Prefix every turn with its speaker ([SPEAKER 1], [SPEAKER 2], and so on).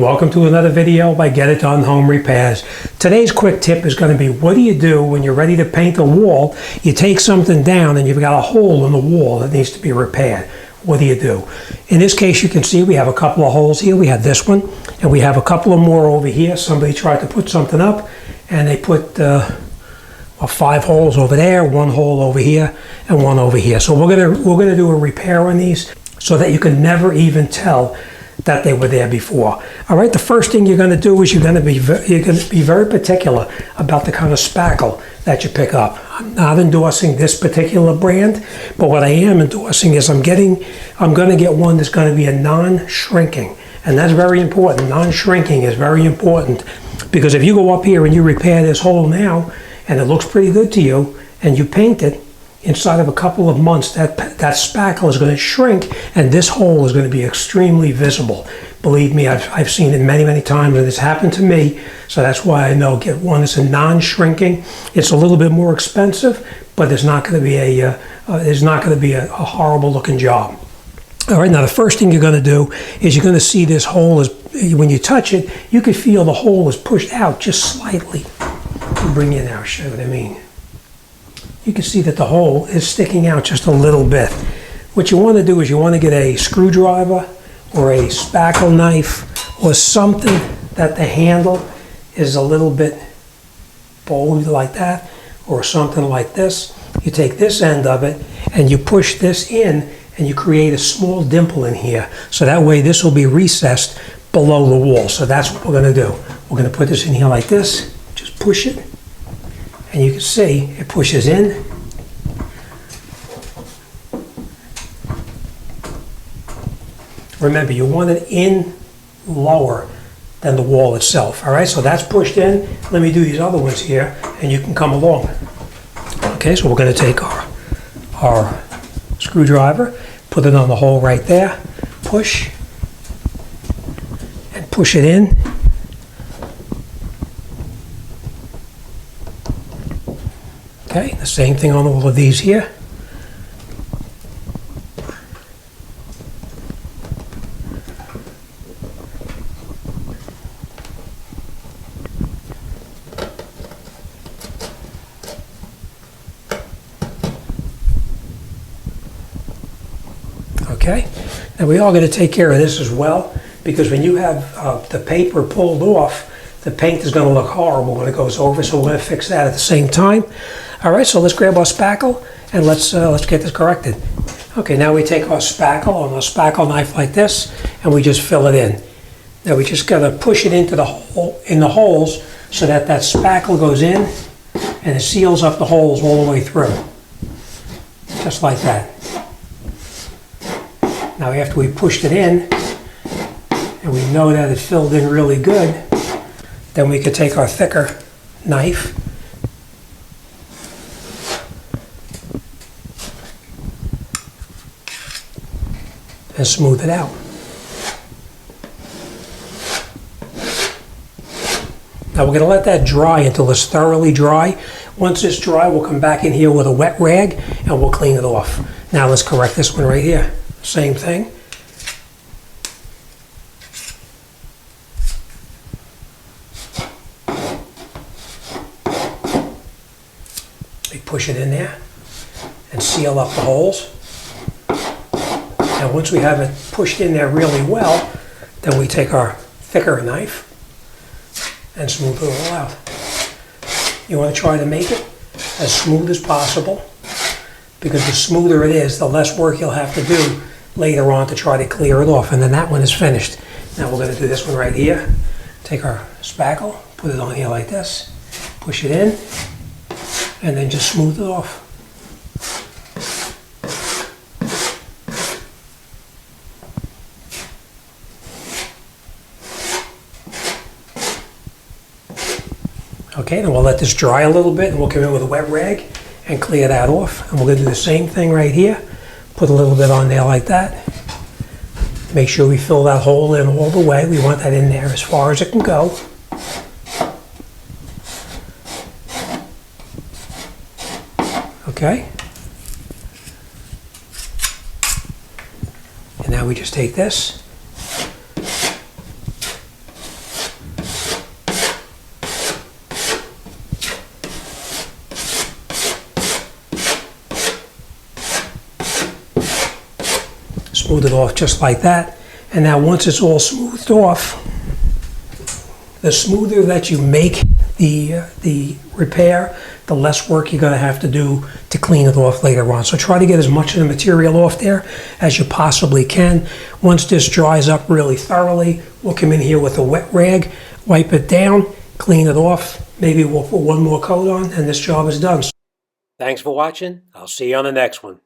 [SPEAKER 1] Welcome to another video by Get It Done Home Repairs. Today's quick tip is going to be, what do you do when you're ready to paint a wall? You take something down and you've got a hole in the wall that needs to be repaired. What do you do? In this case, you can see we have a couple of holes here. We have this one and we have a couple of more over here. Somebody tried to put something up and they put 5 holes over there, 1 hole over here and 1 over here. So we're gonna do a repair on these so that you can never even tell that they were there before. All right, the first thing you're going to do is you're going to be very particular about the kind of spackle that you pick up. I'm not endorsing this particular brand, but what I am endorsing is I'm going to get one that's going to be a non-shrinking, and that's very important. Non-shrinking is very important because if you go up here and you repair this hole now, and it looks pretty good to you, and you paint it, inside of a couple of months, that spackle is going to shrink and this hole is going to be extremely visible. Believe me, I've seen it many, many times and it's happened to me. So that's why I know get one that's a non-shrinking. It's a little bit more expensive, but it's not going to be a horrible looking job. All right, now the first thing you're going to do is you're going to see this hole is, when you touch it, you can feel the hole is pushed out just slightly. I'll bring you in now, show you what I mean. You can see that the hole is sticking out just a little bit. What you want to do is you want to get a screwdriver or a spackle knife or something that the handle is a little bit bold like that, or something like this. You take this end of it and you push this in and you create a small dimple in here. So that way this will be recessed below the wall. So that's what we're going to do. We're going to put this in here like this, just push it. And you can see it pushes in. Remember, you want it in lower than the wall itself. All right, so that's pushed in. Let me do these other ones here and you can come along. Okay, so we're going to take our screwdriver, put it on the hole right there, push, and push it in. Okay, the same thing on all of these here. Okay, now we are going to take care of this as well, because when you have the paper pulled off, the paint is going to look horrible when it goes over, so we're going to fix that at the same time. All right, so let's grab our spackle and let's get this corrected. Okay, now we take our spackle on a spackle knife like this and we just fill it in. Now we just gotta push it into the hole, in the holes, so that spackle goes in and it seals up the holes all the way through. Just like that. Now after we pushed it in and we know that it filled in really good, then we could take our thicker knife and smooth it out. Now we're going to let that dry until it's thoroughly dry. Once it's dry, we'll come back in here with a wet rag and we'll clean it off. Now let's correct this one right here. Same thing. We push it in there and seal up the holes. And once we have it pushed in there really well, then we take our thicker knife and smooth it all out. You want to try to make it as smooth as possible, because the smoother it is, the less work you'll have to do later on to try to clear it off. And then that one is finished. Now we're going to do this one right here. Take our spackle, put it on here like this, push it in, and then just smooth it off. Okay, then we'll let this dry a little bit and we'll come in with a wet rag and clear that off. And we're going to do the same thing right here. Put a little bit on there like that. Make sure we fill that hole in all the way. We want that in there as far as it can go. Okay. And now we just take this Smooth it off just like that. And now once it's all smoothed off, the smoother that you make the repair, the less work you're going to have to do to clean it off later on. So try to get as much of the material off there as you possibly can. Once this dries up really thoroughly, we'll come in here with a wet rag, wipe it down, clean it off. Maybe we'll put one more coat on and this job is done. Thanks for watching. I'll see you on the next one.